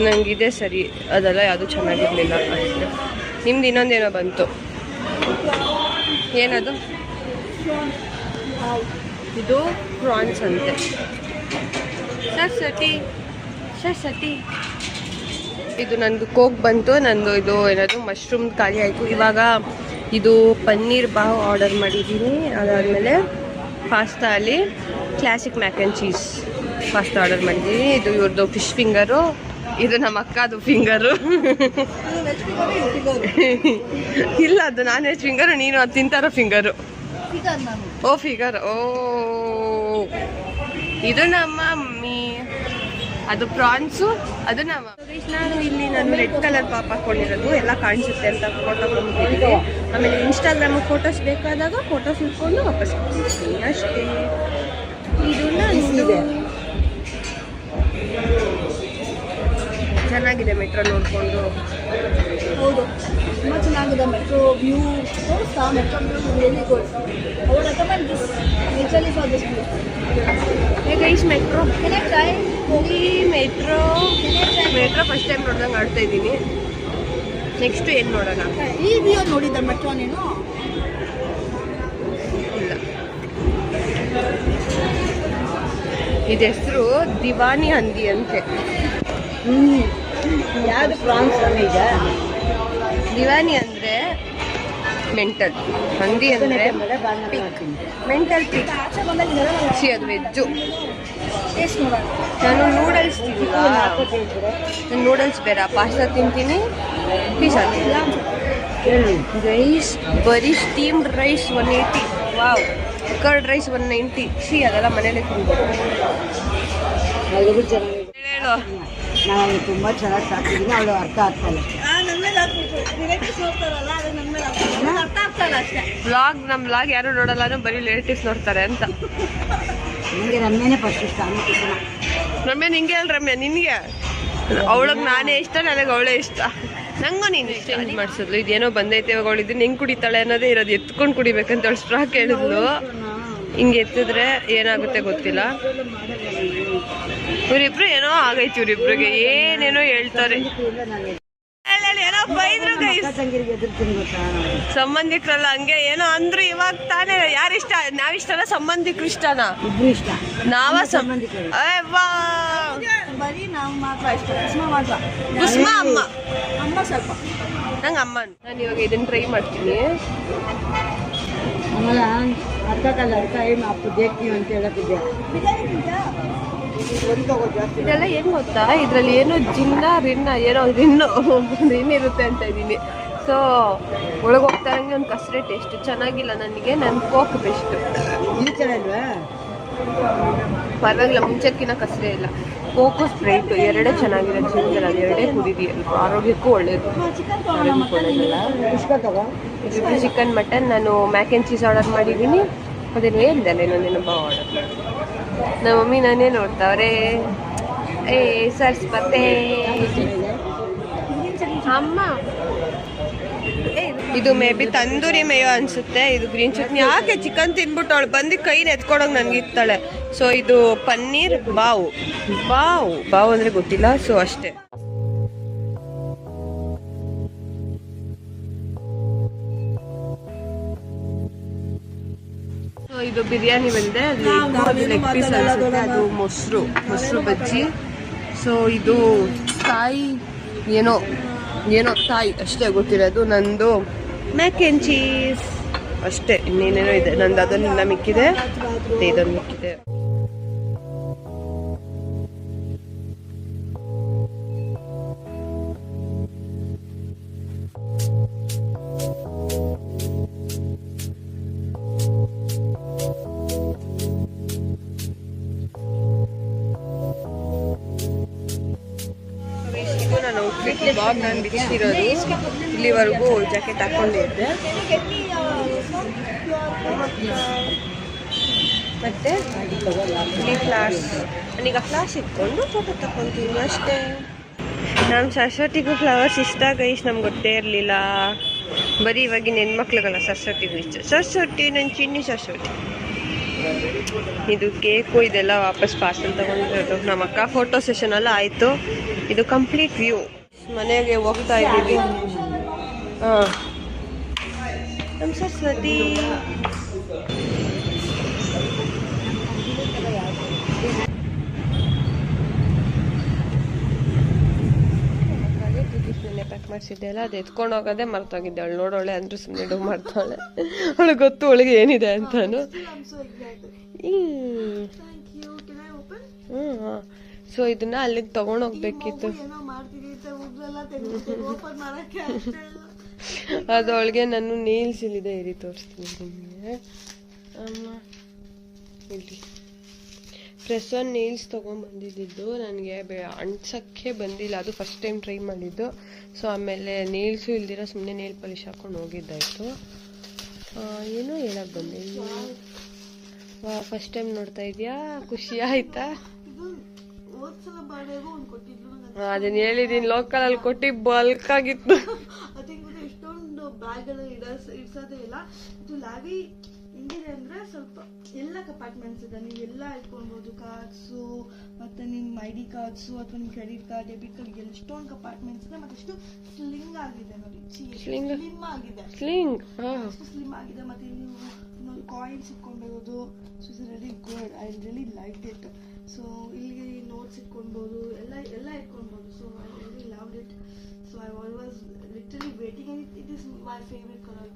ನನಗಿದೆ ಸರಿ, ಅದೆಲ್ಲ ಯಾವುದು ಚೆನ್ನಾಗಿರಲಿಲ್ಲ ಅಷ್ಟೇ. ನಿಮ್ದು ಇನ್ನೊಂದೇನೋ ಬಂತು, ಏನದು? ಇದು ಪ್ರಾನ್ಸ್ ಅಂತೆ. ಸತಿ ಇದು ನಂದು ಕೋಕ್ ಬಂತು. ನಂದು ಇದು ಏನದು ಮಶ್ರೂಮ್ ಖಾಲಿ ಆಯಿತು. ಇವಾಗ ಇದು ಪನ್ನೀರ್ ಬಾವ್ ಆರ್ಡರ್ ಮಾಡಿದ್ದೀನಿ. ಅದಾದಮೇಲೆ ಪಾಸ್ತಾ ಅಲ್ಲಿ classic mac and cheese pasta order ಮಾಡಿದ್ದೀನಿ. ಇದು ಇವ್ರದ್ದು ಫಿಶ್ ಫಿಂಗರು, ಇದು ನಮ್ಮ ಅಕ್ಕದು ಫಿಂಗರು. ಇಲ್ಲ, ಅದು ನಾನ್ ವೆಜ್ ಫಿಂಗರು, ನೀನು ಅದು ತಿಂತಾರೋ ಫಿಂಗರು. ಓ ಫಿಗರ್, ಓ ಇದು ನಮ್ಮ ಮಮ್ಮಿ, ಅದು ಪ್ರಾನ್ಸು, ಅದು ನಮ್ಮ. ನಾನು ರೆಡ್ ಕಲರ್ ಪಾಪ್ ಹಾಕೊಂಡಿರೋದು ಎಲ್ಲ ಕಾಣಿಸುತ್ತೆ ಅಂತ ಫೋಟೋ ಕೊಂಡ್ಬಿಟ್ಟಿದ್ದೀನಿ. ಆಮೇಲೆ ಇನ್ಸ್ಟಾಗ್ರಾಮಿಗೆ ಫೋಟೋಸ್ ಬೇಕಾದಾಗ ಫೋಟೋಸ್ ಇಟ್ಕೊಂಡು ವಾಪಸ್ ಕೊಡ್ತೀನಿ ಅಷ್ಟೇ. ಇದು ಚೆನ್ನಾಗಿದೆ ಮೆಟ್ರೋ ನೋಡಿಕೊಂಡು. ಹೌದು, ತುಂಬ ಚೆನ್ನಾಗಿದೆ ಮೆಟ್ರೋ ವ್ಯೂ. ತೋರಿಸ್ತಾ metro view really good. I would recommend this literally for this place. Guys metro can I try? Metro first time ನೋಡ್ದಂಗೆ ಆಡ್ತಾ ಇದ್ದೀನಿ. ನೆಕ್ಸ್ಟ್ ಏನು ನೋಡೋಣ? ಈ ವಿಡಿಯೋ ನೋಡಿದ್ದ ಮೆಟ್ರೋ ನೀನು? ಇಲ್ಲ, ಇದು ಹೆಸರು ದಿವಾನಿ ಹಂದಿ ಅಂತೆ. ಯಾವುದು ಪ್ರಾನ್ಸ್ ಈಗ? ದಿವಾನಿ ಅಂದರೆ ಮೆಂಟಲ್, ಹಂದಿ ಅಂದರೆ ಮೆಂಟಲ್ ಪಿಕ್. ಸಿ ಅದು ವೆಜ್ಜು. ಟೇಸ್ಟ್ ನೋಡೋಣ. ನಾನು ನೂಡಲ್ಸ್ ತಿಂದಿಲ್ಲ, ನಾನು ನೂಡಲ್ಸ್ ಬೇರೆ ಪಾಸ್ತಾ ತಿಂತೀನಿ, ಪಿಜ್ಜಾ ರೈಸ್, ಬರೀ steamed rice 180. Wow, curd rice 190. ಸಿ ಅದೆಲ್ಲ ಮನೇಲೆ ತಿನ್ಬೋದು. ಹೇಳು, ನಾನು ತುಂಬ ಚೆನ್ನಾಗಿ ಸಾಕಿದ್ದೀನಿ, ಅವಳು ಅರ್ಥ ಆಗ್ತಾಯಿಲ್ಲ. ನನ್ನ ಮೇಲೆ ಹಾಕ್ಬಿಟ್ಟು ರಿಲೇಟಿವ್ಸ್ ನೋಡ್ತಾರಲ್ಲ, ಅದು ನನ್ನ ಮೇಲೆ ಹಾಕ್ಬಿಟ್ಟು ಅರ್ಥ ಆಗ್ತಾಯಿಲ್ಲ ಅಷ್ಟೇ. ನಮ್ಮ ವ್ಲಾಗ್ ಯಾರು ನೋಡಲ್ಲ, ಬರೀ ರಿಲೇಟಿವ್ಸ್ ನೋಡ್ತಾರೆ ಅಂತ. ನನಗೆ ರಮ್ಯನೇ ಫಸ್ಟ್ ಇಷ್ಟ. ರಮ್ಯ ನಿಂಗೆ ಅಲ್ಲ, ರಮ್ಯ ನಿನಗೆ. ಅವಳಿಗೆ ನಾನೇ ಇಷ್ಟ, ನನಗೆ ಅವಳೇ ಇಷ್ಟ. ನಂಗೂ ನೀನು ಚೇಂಜ್ ಮಾಡಿಸಿದ್ಲು. ಇದೇನೋ ಬಂದೈತೆ ಇವಾಗ ಅವಳಿದ್ದು ಹೆಂಗೆ ಕುಡಿತಾಳೆ ಅನ್ನೋದೇ ಇರೋದು. ಎತ್ಕೊಂಡು ಕುಡಿಬೇಕಂತ ಅವಳು ಸ್ಟ್ರಾ ಕೇಳಿದ್ಲು. ಹಿಂಗೆ ಎತ್ತಿದ್ರೆ ಏನಾಗುತ್ತೆ ಗೊತ್ತಿಲ್ಲ. ಇವರಿಬ್ರು ಏನೋ ಆಗೈತಿ, ಇವರಿಬ್ರಿಗೆ ಏನೇನೋ ಹೇಳ್ತಾರೆ. ಏನೋ ಬೈದ್ರು ಗೈಸ್, ಸಂಬಂಧಿಕರಲ್ಲ ಹಂಗೆ ಏನೋ ಅಂದ್ರು. ಇವಾಗ ತಾನೇ ಯಾರಿಷ್ಟ? ನಾವಿಷ್ಟನ ಸಂಬಂಧಿಕರು ಇಷ್ಟನಾ? ಇಷ್ಟ. ನಾವ ಸಂಬಂಧಿಕರು. ಬರೀ ನಾವು ಮಾತ್ರ ಇಷ್ಟ. ಕುಸುಮ ಮಾತ್ರ. ಕುಸುಮ ಅಮ್ಮ, ಅಮ್ಮ ಸ್ವಲ್ಪ. ನಂಗೆ ಅಮ್ಮ. ನಾನು ಇವಾಗ ಇದನ್ನ ಟ್ರೈ ಮಾಡ್ತೀನಿ. ಆಮೇಲೆ ಅರ್ಥ ಕಲ್ಲ ಅರ್ಥ ಏನು ಅಪ್ಪ ದೇಕ್ತೀವಿ ಅಂತ ಹೇಳಕ್ಕಿದ್ದೆ. ಇದೆಲ್ಲ ಏನು ಗೊತ್ತಾ, ಇದರಲ್ಲಿ ಏನೋ ಜಿನ್ನ ರಿನ್ನ ಏನೋ ರಿನ್ನಿರುತ್ತೆ ಅಂತ ಇದ್ದೀನಿ. ಸೊ ಒಳಗೆ ಹೋಗ್ತಾ ಇರಂಗೆ ಒಂದು ಕಸರೆ ಟೇಸ್ಟ್ ಚೆನ್ನಾಗಿಲ್ಲ ನನಗೆ. ನನ್ನ ಕೋಕ್ ಬೆಸ್ಟ್. ಇದು ಚೆನ್ನಾಗಿಲ್ವಾ? ಪರವಾಗಿಲ್ಲ, ಮುಂಚೆಕ್ಕಿನ ಕಸರೆ ಇಲ್ಲ. ಕೋಕು ಸ್ಪ್ರೈಟು ಎರಡೇ ಚೆನ್ನಾಗಿದೆ. ಜಿಂಜರ್ ಅದು ಎರಡೇ ಕುಡಿದಿ, ಆರೋಗ್ಯಕ್ಕೂ ಒಳ್ಳೇದು. ಆರೋಗ್ಯಕ್ಕೂ ಒಳ್ಳೇದಲ್ಲ. ಇದು ಚಿಕನ್ ಮಟನ್. ನಾನು ಮ್ಯಾಕ್ ಆ್ಯಂಡ್ ಚೀಸ್ ಆರ್ಡರ್ ಮಾಡಿದ್ದೀನಿ. ಅದೇನು ಹೇಳ್ದಲ್ಲ, ಇನ್ನೊಂದೇನೊಬ್ಬ ಆರ್ಡರ್. ನಮ್ಮ ಮಮ್ಮಿ ನಾನೇ ನೋಡ್ತಾವ್ರೆ. ಏ ಸರ್ಸ್ಪತೆ ಅಮ್ಮ. ಇದು ಮೇ ಬಿ ತಂದೂರಿ ಮೇಯೋ ಅನ್ಸುತ್ತೆ. ಇದು ಗ್ರೀನ್ ಚಟ್ನಿ. ಯಾಕೆ ಚಿಕನ್ ತಿನ್ಬಿಟ್ಟು ಅವಳು ಬಂದು ಕೈನ ಎತ್ಕೊಳಂಗೆ ನನಗಿರ್ತಾಳೆ. ಸೊ ಇದು ಪನ್ನೀರ್ ಬಾವು. ಬಾವು ಅಂದರೆ ಗೊತ್ತಿಲ್ಲ. ಸೊ ಅಷ್ಟೇ. ಸೊ ಇದು ಬಿರಿಯಾನಿ ಬಂದಿದೆ. ಅದು ಲೆಗ್ ಪೀಸ್ ಅನ್ಸುತ್ತೆ. ಅದು ಮೊಸರು ಬಜ್ಜಿ. ಸೊ ಇದು ತಾಯಿ ಏನೋ ತಾಯಿ ಅಷ್ಟೇ ಗೊತ್ತಿರೋದು. ನಂದು ಮ್ಯಾಕ್ ಆ್ಯಂಡ್ ಚೀಸ್ ಅಷ್ಟೇ. ಇನ್ನೇನೇನೋ ಇದೆ ನಂದು. ಅದನ್ನು ಇನ್ನ ಮಿಕ್ಕಿದೆ, ಇದೊಂದು ಮಿಕ್ಕಿದೆ. ಔಟ್ಫಿಟ್ ಇವಾಗ ನಾನು ಬಿಚ್ಚಿರೋದು ಇಲ್ಲಿವರೆಗೂ ಜಾಕೆಟ್ ಹಾಕೊಂಡಿದ್ದೆ. ಮತ್ತೆ ಇಲ್ಲಿ ಫ್ಲಾರ್ಸ್, ನಾನೀಗ ಫ್ಲಾರ್ಸ್ ಇಟ್ಕೊಂಡು ಫೋಟೋ ತಗೊತೀನಿ ಅಷ್ಟೇ. ನಮ್ಮ ಸರಸ್ವತಿಗೂ ಫ್ಲವರ್ಸ್ ಇಷ್ಟ ಗೈಸ್, ನಮ್ಗೆ ಗೊತ್ತೇ ಇರಲಿಲ್ಲ. ಬರೀ ಇವಾಗಿನ ಹೆಣ್ಮಕ್ಳುಗಳ ಸರಸ್ವತಿಗೂ ಇಷ್ಟ. ಸರಸ್ವತಿ ನನ್ನ ಚಿನ್ನಿ ಸರಸ್ವತಿ. ಇದು ಕೇಕು ಇದೆಲ್ಲ ವಾಪಸ್ ಪಾರ್ಸಲ್ ತಗೊಂಡಿರೋದು. ನಮ್ಮ ಅಕ್ಕ ಫೋಟೋ ಸೆಷನ್ ಎಲ್ಲ ಆಯಿತು. ಇದು ಕಂಪ್ಲೀಟ್ ವ್ಯೂ. ಮನೆಗೆ ಹೋಗ್ತಾ ಇದ್ದೀವಿ. ಹಾಂ, ನಮ್ಮ ಸರಸ್ವತಿ. ಪ್ಯಾಕ್ ಮಾಡಿಸಿದ್ದೆ ಅಲ್ಲ, ಅದು ಎತ್ಕೊಂಡು ಹೋಗೋದೇ ಮರ್ತೋಗಿದ್ದೆ. ಅವಳು ನೋಡೋಳೆ ಅಂದ್ರೆ ಸುಮ್ಮನೆ ಡೂ ಮಾಡ್ತಾಳೆ. ಅವಳಿಗೆ ಗೊತ್ತು ಒಳಗೆ ಏನಿದೆ ಅಂತಾನು. ಸೊ ಇದನ್ನ ಅಲ್ಲಿಗೆ ತಗೊಂಡೋಗ್ಬೇಕಿತ್ತು. ಅದು ಅವಳಿಗೆ ನಾನು ನೇಲ್ಸ್ ಇಲ್ಲಿದೆ, ಇರಿ ತೋರಿಸ್ತೀನಿ ನಿಮಗೆ. ಅಮ್ಮ ಇಲ್ಲಿ ಪ್ರೆಸ್ ಆನ್ ನೇಲ್ಸ್ ತೊಗೊಂಡ್ಬಂದಿದ್ದು ನನಗೆ ಅಂಟ್ಸೋಕ್ಕೆ ಬಂದಿಲ್ಲ. ಅದು ಫಸ್ಟ್ ಟೈಮ್ ಟ್ರೈ ಮಾಡಿದ್ದು. ಸೊ ಆಮೇಲೆ ನೇಲ್ಸು ಇಲ್ದಿರ ಸುಮ್ಮನೆ ನೇಲ್ ಪಾಲಿಶ್ ಹಾಕೊಂಡು ಹೋಗಿದ್ದಾಯಿತು. ಏನೋ ಹೇಳಕ್ಕೆ ಬಂದಿಲ್ಲ. ಫಸ್ಟ್ ಟೈಮ್ ನೋಡ್ತಾ ಇದೆಯಾ, ಖುಷಿ ಆಯ್ತಾ? ಅದನ್ನ ಹೇಳಿದೀನಿ, ಲೋಕಲಲ್ಲಿ ಕೊಟ್ಟು ಬಲ್ಕ್ ಆಗಿತ್ತು. ಎಷ್ಟೊಂದು ಬ್ಯಾಗ್ ಎಲ್ಲ ಇಡ್ಸೋದೇ ಇಲ್ಲ. ಇದು ಲಾವಿ ಹೆಂಗಿದೆ ಅಂದ್ರೆ ಸ್ವಲ್ಪ ಎಲ್ಲ ಕಂಪಾರ್ಟ್ಮೆಂಟ್ಸ್ ಇದೆ. ನೀವು ಎಲ್ಲ ಇಟ್ಕೊಳ್ಬೋದು. ಕಾರ್ಡ್ಸು, ಮತ್ತೆ ನಿಮ್ಮ ID ಕಾರ್ಡ್ಸು ಅಥವಾ ನಿಮ್ಮ ಕ್ರೆಡಿಟ್ ಕಾರ್ಡ್, ಡೆಬಿಟ್ ಕಾರ್ಡ್, ಎಷ್ಟೊಂದು ಕಂಪಾರ್ಟ್ಮೆಂಟ್ಸ್ ಇದೆ. ಮತ್ತೆ ಎಷ್ಟು ಸ್ಲಿಂಗ್ ಆಗಿದೆ ನೋಡಿ, ಸ್ಲಿಮ್ ಆಗಿದೆ, ಸ್ಲಿಮ್ ಆಗಿದೆ. ಮತ್ತೆ ನೀವು ಕಾಯಿನ್ಸ್ ಇಟ್ಕೊಳ್ಬೋದು. So it's very good, I really like it. So ಇಲ್ಲಿ ನೋಟ್ಸ್ ಇಟ್ಕೊಳ್ಬೋದು, ಎಲ್ಲ ಇಟ್ಕೊಳ್ಬೋದು. So I really loved it. So I was literally waiting and it is my favourite colour.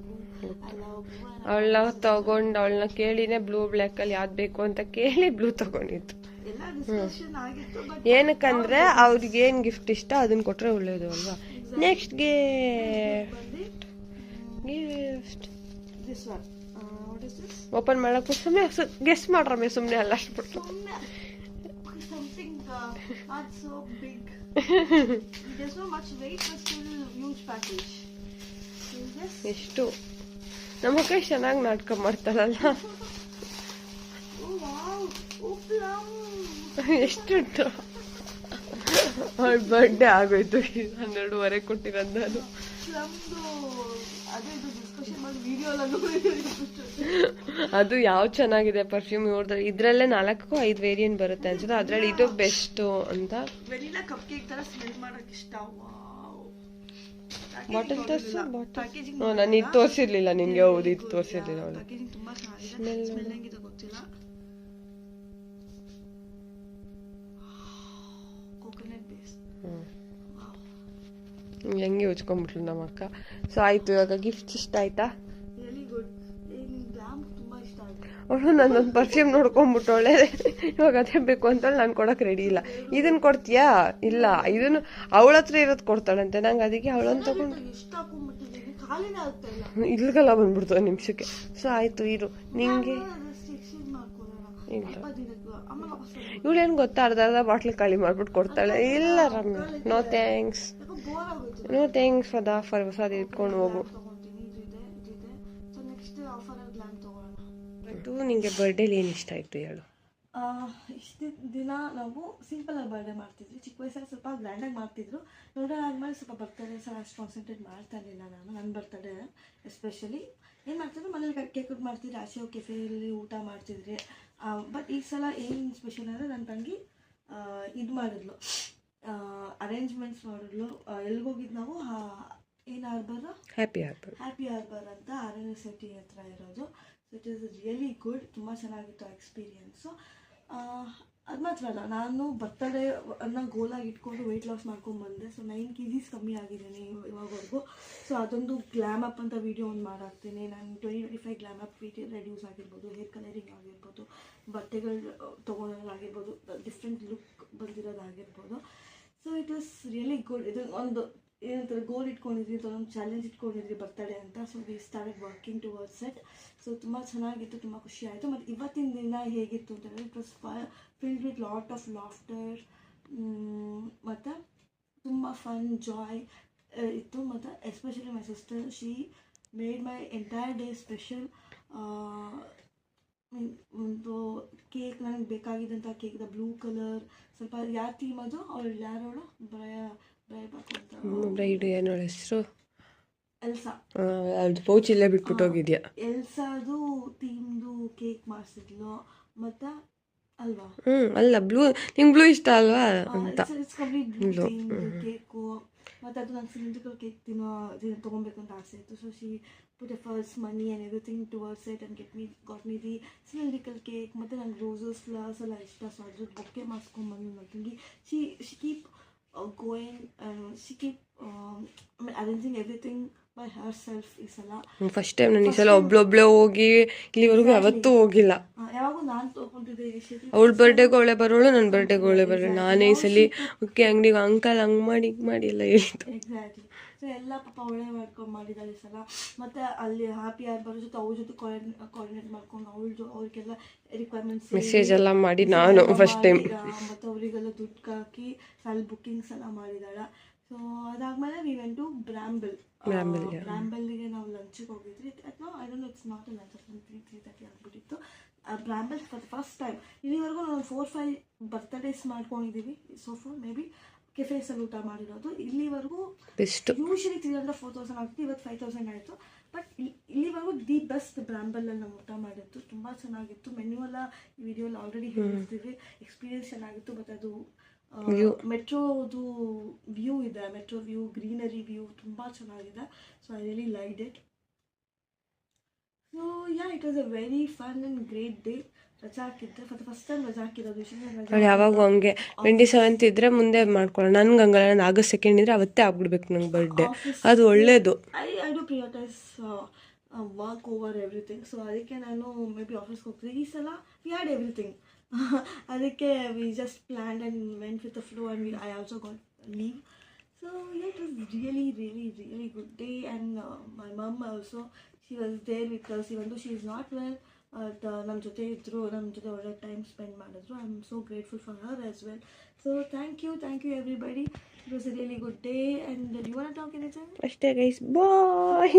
ಅವಳನ್ನ ತಗೊಂಡು ಅವಳನ್ನ ಕೇಳಿನೇ ಬ್ಲೂ ಬ್ಲ್ಯಾಕ್ ಅಲ್ಲಿ ಯಾವ್ದು ಬೇಕು ಅಂತ ಕೇಳಿ ಬ್ಲೂ ತಗೊಂಡಿತ್ತು. ಏನಕ್ಕಂದ್ರೆ ಅವ್ರಿಗೆ ಏನ್ ಗಿಫ್ಟ್ ಇಷ್ಟ ಅದನ್ನ ಕೊಟ್ರೆ ಒಳ್ಳೇದು ಅಲ್ವಾ. ನೆಕ್ಸ್ಟ್ ಗಿಫ್ಟ್ ಓಪನ್ ಮಾಡಕ್ ಸುಮ್ಮನೆ ಗೆಸ್ ಮಾಡ್ರಮ್ಮೆ, ಸುಮ್ಮನೆ ಅಲ್ಲ ಅಷ್ಟು. ಎಷ್ಟು ನಮ್ಮ ಅಕ್ಕ ಚೆನ್ನಾಗಿ ನಾಟಕ ಮಾಡ್ತಾಳಲ್ಲ. ಎಷ್ಟುಂಟು ಅವಳ ಬರ್ಡೇ ಆಗೋಯ್ತು. 12:30 ಕೊಟ್ಟಿರೋದು ನಾನು. ಅದು ಯಾವ ಚೆನ್ನಾಗಿದೆ ಪರ್ಫ್ಯೂಮ್ ನೋಡಿದ್ರೆ. ಇದ್ರಲ್ಲೇ 4-5 ವೇರಿಯಂಟ್ ಬರುತ್ತೆ ಅನ್ಸುತ್ತೆ. ಅದ್ರಲ್ಲಿ ಇದು ಬೆಸ್ಟ್ ಅಂತ. ಬಾಟಲ್ ತೋರಿಸು. ನಾನು ಇದು ತೋರಿಸಿರ್ಲಿಲ್ಲ ನಿನ್ಗೆ. ಹೌದು, ಇದು ತೋರಿಸಿರ್ಲಿಲ್ಲ ಅವಳು. ಹೆಂಗೆ ಉಚ್ಕೊಂಡ್ಬಿಟ್ಲು ನಮ್ಮ ಅಕ್ಕ. ಸೊ ಆಯ್ತು, ಇವಾಗ ಗಿಫ್ಟ್ ಇಷ್ಟ ಆಯ್ತಾ? ಅವಳು ನನ್ನೊಂದು ಪರ್ಫ್ಯೂಮ್ ನೋಡ್ಕೊಂಡ್ಬಿಟ್ಟವಳೆ. ಇವಾಗ ಅದೇ ಬೇಕು ಅಂತ ನಾನು ಕೊಡಕ್ ರೆಡಿ ಇಲ್ಲ. ಇದನ್ನ ಕೊಡ್ತೀಯಾ? ಇಲ್ಲ, ಇದನ್ನು ಅವಳ ಹತ್ರ ಇರೋದು ಕೊಡ್ತಾಳಂತೆ. ನಂಗೆ ಅದಕ್ಕೆ ಅವಳನ್ನು ತಗೊಂಡು ಇಲ್ಗೆಲ್ಲ ಬಂದ್ಬಿಡ್ತು ನಿಮಿಷಕ್ಕೆ. ಸೊ ಆಯ್ತು ಇರು, ನಿಂಗೆ ಇಲ್ಲ. ಇವಳೇನು ಗೊತ್ತಾ, ಅರ್ಧ ಬಾಟ್ಲ್ ಖಾಲಿ ಮಾಡ್ಬಿಟ್ಟು ಕೊಡ್ತಾಳೆ. ಇಲ್ಲ Ramya, no thanks, no thanks for the offer. ಹೊಸದು ಇಟ್ಕೊಂಡು ಹೋಗು. ನಿಂಗೆ ಬರ್ಡೇಲಿ ಏನು ಇಷ್ಟ ಆಯ್ತು ಹೇಳು? ಇಷ್ಟು ದಿನ ನಾವು ಸಿಂಪಲ್ ಆಗಿ ಬರ್ಡೇ ಮಾಡ್ತಿದ್ವಿ. ಚಿಕ್ಕ ವಯಸ್ಸಲ್ಲಿ ಸ್ವಲ್ಪ ಗ್ರ್ಯಾಂಡಾಗಿ ಮಾಡ್ತಿದ್ರು. ಆದ್ಮೇಲೆ ಸ್ವಲ್ಪ ಬರ್ತಡೇ ಸಹ ಅಷ್ಟು ಕಾನ್ಸಂಟ್ರೇಟ್ ಮಾಡ್ತಾ ಇರಲಿಲ್ಲ ನಾನು. ನನ್ನ ಬರ್ತಡೇ ಎಸ್ಪೆಷಲಿ ಏನು ಮಾಡ್ತಿದ್ರು, ಮನೇಲಿ ಕೇಕ್ ಕಟ್ ಮಾಡ್ತಿದ್ರಿ, ಆಚೆ ಹೋಗಿ ಕೆಫೆಯಲ್ಲಿ ಊಟ ಮಾಡ್ತಿದ್ರಿ. ಬಟ್ ಈ ಸಲ ಏನು ಸ್ಪೆಷಲ್ ಅಂದರೆ ನನ್ನ ತಂಗಿ ಇದು ಮಾಡಿದ್ಲು, ಅರೇಂಜ್ಮೆಂಟ್ಸ್ ಮಾಡಿದ್ಲು. ಎಲ್ಲಿಗೋಗಿದ್ದು ನಾವು, ಏನು ಹಾರ್ಬರ್, ಹ್ಯಾಪಿ ಹಾರ್ಬರ್ ಅಂತ RNST ಹತ್ರ ಇರೋದು. So it is really good. ತುಂಬ ಚೆನ್ನಾಗಿತ್ತು ಎಕ್ಸ್ಪೀರಿಯನ್ಸು. ಅದು ಮಾತ್ರ ಅಲ್ಲ, ನಾನು ಬರ್ತಡೇ ಅನ್ನ ಗೋಲಾಗಿ ಇಟ್ಕೊಂಡು ವೆಯ್ಟ್ ಲಾಸ್ ಮಾಡ್ಕೊಂಡು ಬಂದೆ. ಸೊ 9 kg ಕಮ್ಮಿ ಆಗಿದ್ದೀನಿ ಇವಾಗವರೆಗೂ. ಸೊ ಅದೊಂದು ಗ್ಲಾಮ್ ಅಪ್ ಅಂತ ವೀಡಿಯೋ ಒಂದು ಮಾಡಾಕ್ತೀನಿ. ನಾನು 20-25 ಗ್ಲಾಮ್ ಅಪ್ ರೆಡ್ಯೂಸ್ ಆಗಿರ್ಬೋದು, ಹೇರ್ ಕಲರಿಂಗ್ ಆಗಿರ್ಬೋದು, ಬಟ್ಟೆಗಳು ತೊಗೊಳೋದಾಗಿರ್ಬೋದು, ಡಿಫ್ರೆಂಟ್ ಲುಕ್ ಬಂದಿರೋದಾಗಿರ್ಬೋದು. So it was really good. ಇದು ಒಂದು ಏನಂತಾರೆ, ಗೋಲ್ ಇಟ್ಕೊಂಡಿದ್ವಿ, ಒಂದು ಚಾಲೆಂಜ್ ಇಟ್ಕೊಂಡಿದ್ವಿ ಬರ್ತಡೇ ಅಂತ. So we started working towards it. So ತುಂಬ ಚೆನ್ನಾಗಿತ್ತು, ತುಂಬ ಖುಷಿ ಆಯಿತು. ಮತ್ತು ಇವತ್ತಿನ ದಿನ ಹೇಗಿತ್ತು ಅಂತಂದರೆ, it was filled with lot of laughter. ಮತ್ತು ತುಂಬ ಫನ್ ಜಾಯ್ ಇತ್ತು. ಮತ್ತು especially my sister, she made my entire day special. ಒಂದು ಕೇಕ್ ನನಗೆ ಬೇಕಾಗಿದ್ದಂಥ ಕೇಕ್, ದ ಬ್ಲೂ ಕಲರ್, ಸ್ವಲ್ಪ ಯಾರು ಥೀಮ್ ಅದು ಅವಳು ಯಾರೋಳು ಬ್ರೈಡ್ ಏನೋ ಹೆಸರು ಎಲ್ಸಾ, ಅದು ಪೌಚ್ ಇಲ್ಲೇ ಬಿಟ್ಬಿಟ್ಟು ಹೋಗಿದ್ಯಾ. ಎಲ್ಸಾದು ಥೀಮ್ದು ಕೇಕ್ ಮಾಡಿಸಿದ್ಲು. ಮತ್ತು ಅಲ್ವಾ ಅಲ್ಲ ಬ್ಲೂ, ನಿಂಗೆ ಬ್ಲೂ ಇಷ್ಟ ಅಲ್ವಾ ಅಂತ. ಇಟ್ಸ್ ಕಂಪ್ಲೀಟ್ ಬ್ಲೂ ಥೀಮ್ದು ಕೇಕು. ಮತ್ತು ಅದು ನಾನು ಸಿಲಿಂಡ್ರಿಕಲ್ ಕೇಕ್ ತೊಗೊಬೇಕು ಅಂತ ಆಸೆ ಇತ್ತು. So she put efforts, money and everything towards it and got me the cylindrical cake. ಮತ್ತು ನಂಗೆ ರೋಸಸ್ ಫ್ಲವರ್ಸ್ ಎಲ್ಲ ಇಷ್ಟ. ಸೊ ಅದ್ರ ಬೊಕ್ಕೆ ಮಾಡಿಸ್ಕೊಂಡ್ಬಂದು ನನ್ನ ತಂಗಿ she keep going, she keep arranging everything by herself ಈ ಸಲ. ಫಸ್ಟ್ ಟೈಮ್ ನಾನು ಈ ಸಲ ಒಬ್ಳೊಬ್ಳೆ ಹೋಗಿ ಇಲ್ಲಿವರೆಗೂ ಯಾವತ್ತೂ ಹೋಗಿಲ್ಲ. ಯಾವಾಗೂ ನಾನು ತೊಗೊಂಡಿದ್ದೆ ಇನಿಷಿಯೇಟಿವ್. ಅವಳ ಬರ್ಡೇಗೆ ಅವಳೆ ಬರೋಳು, ನನ್ನ ಬರ್ಡೇಗೆ ಅವಳೆ ಬರೋಳು. ನಾನೇ ಈ ಸಲ ಓಕೆ ಅಂಗಡಿಗೆ ಅಂಕಲ್ ಹಂಗೆ ಮಾಡಿ ಹಿಂಗೆ ಮಾಡಿ ಎಲ್ಲ ಹೇಳಿದ್ದು. ಎಕ್ಸಾಕ್ಟ್ಲಿ. ಸೊ ಎಲ್ಲ ಪಾಪ ಅವಳೇ ಮಾಡ್ಕೊಂಡು ಮಾಡಿದ್ದಾಳೆ ಈ ಸಲ. ಮತ್ತು ಅಲ್ಲಿ ಹ್ಯಾಪಿ ಯಾರು ಬರೋ ಜೊತೆ ಅವ್ರ ಜೊತೆ ಕೋಆರ್ಡಿನೇಟ್ ಮಾಡ್ಕೊಂಡು ಅವ್ರಿಗೆಲ್ಲ ರಿಕ್ವೈರ್ಮೆಂಟ್ಸ್ ಮೆಸೇಜ್ ಎಲ್ಲ ಮಾಡಿ ನಾನು ಫಸ್ಟ್ ಟೈಮ್. ಮತ್ತು ಅವರಿಗೆಲ್ಲ ದುಡ್ಡು ಹಾಕಿ ಅಲ್ಲಿ ಬುಕ್ಕಿಂಗ್ಸ್ ಎಲ್ಲ ಮಾಡಿದ್ದಾಳೆ. ಸೊ ಅದಾದಮೇಲೆ ವಿ ವೆಂಟ್ ಟು ಬ್ರಾಂಬಲ್ಗೆ ನಾವು ಲಂಚಿಗೆ ಹೋಗಿದ್ವಿ. I don't know, it's not a lunch, 3:30 ಆಗಿಬಿಟ್ಟಿತ್ತು. ಬ್ರಾಂಬಲ್ ಫಾರ್ ದ ಫಸ್ಟ್ ಟೈಮ್. ಇಲ್ಲಿವರೆಗೂ ನಾವು 4-5 ಬರ್ತ್ಡೇಸ್ ಮಾಡ್ಕೊಂಡಿದ್ದೀವಿ. ಸೊ ಫಾರ್ ಮೇ ಬಿ ಕೆಫೇಸಲ್ಲಿ ಊಟ ಮಾಡಿರೋದು ಇಲ್ಲಿವರೆಗೂ ಬೆಸ್ಟ್. ಯೂಶಲಿ 3,000-4,000 ಆಗ್ತಿತ್ತು, ಇವತ್ತು 5,000 ಆಯಿತು. ಬಟ್ ಇಲ್ಲಿವರೆಗೂ ದಿ ಬೆಸ್ಟ್ ಬ್ರಾಂಬಲಲ್ಲಿ ನಾವು ಊಟ ಮಾಡಿದ್ದು. ತುಂಬ ಚೆನ್ನಾಗಿತ್ತು. ಮೆನ್ಯೂ ಎಲ್ಲ ಈ ವಿಡಿಯೋಲಿ ಆಲ್ರೆಡಿ ಹೇಳ್ತೀವಿ. ಎಕ್ಸ್ಪೀರಿಯನ್ಸ್ ಚೆನ್ನಾಗಿತ್ತು. ಮತ್ತು ಅದು ಮೆಟ್ರೋದು ವ್ಯೂ ಇದೆ, ಮೆಟ್ರೋ ವ್ಯೂ, ಗ್ರೀನರಿ ವ್ಯೂ ತುಂಬ ಚೆನ್ನಾಗಿದೆ. So I really liked it. So yeah, it was a very fun and great day. ರಜಾ ಹಾಕಿದ್ದೆ ಫಾರ್ ದ ಫಸ್ಟ್ ಟೈಮ್. ರಜಾ ಹಾಕಿರೋದು ಅವಳು ಯಾವಾಗೂ ಹಂಗೆ 27th ಇದ್ರೆ ಮುಂದೆ ಮಾಡ್ಕೊಳ್ಳೋಣ. ನನ್ಗೆ ಹಂಗಲ್ಲ, ನಾನು August 2 ಇದ್ರೆ ಅವತ್ತೇ ಆಗ್ಬಿಡ್ಬೇಕು ನಂಗೆ ಬರ್ಡೇ. ಅದು ಒಳ್ಳೇದು. I do prioritise work over everything. So ಅದಕ್ಕೆ ನಾನು ಮೇ ಬಿ ಆಫೀಸ್ಗೆ ಹೋಗ್ತೀನಿ. ಈ ಸಲ ವಿ ಹ್ಯಾಡ್ ಎವ್ರಿಥಿಂಗ್. ಅದಕ್ಕೆ we just planned and went with the flow and I also got leave. So it was really good day. And my mum also, she was there with us. Even though she is not well, ನಮ್ಮ ಜೊತೆ ಇದ್ದರು, ನಮ್ಮ ಜೊತೆ ಒಳ್ಳೆ time spend ಮಾಡಿದ್ರು. I am so grateful for her as well. So thank you everybody. It was a really good day. And you want talk anything? ಅಷ್ಟೇ guys, ಬಾಯ್.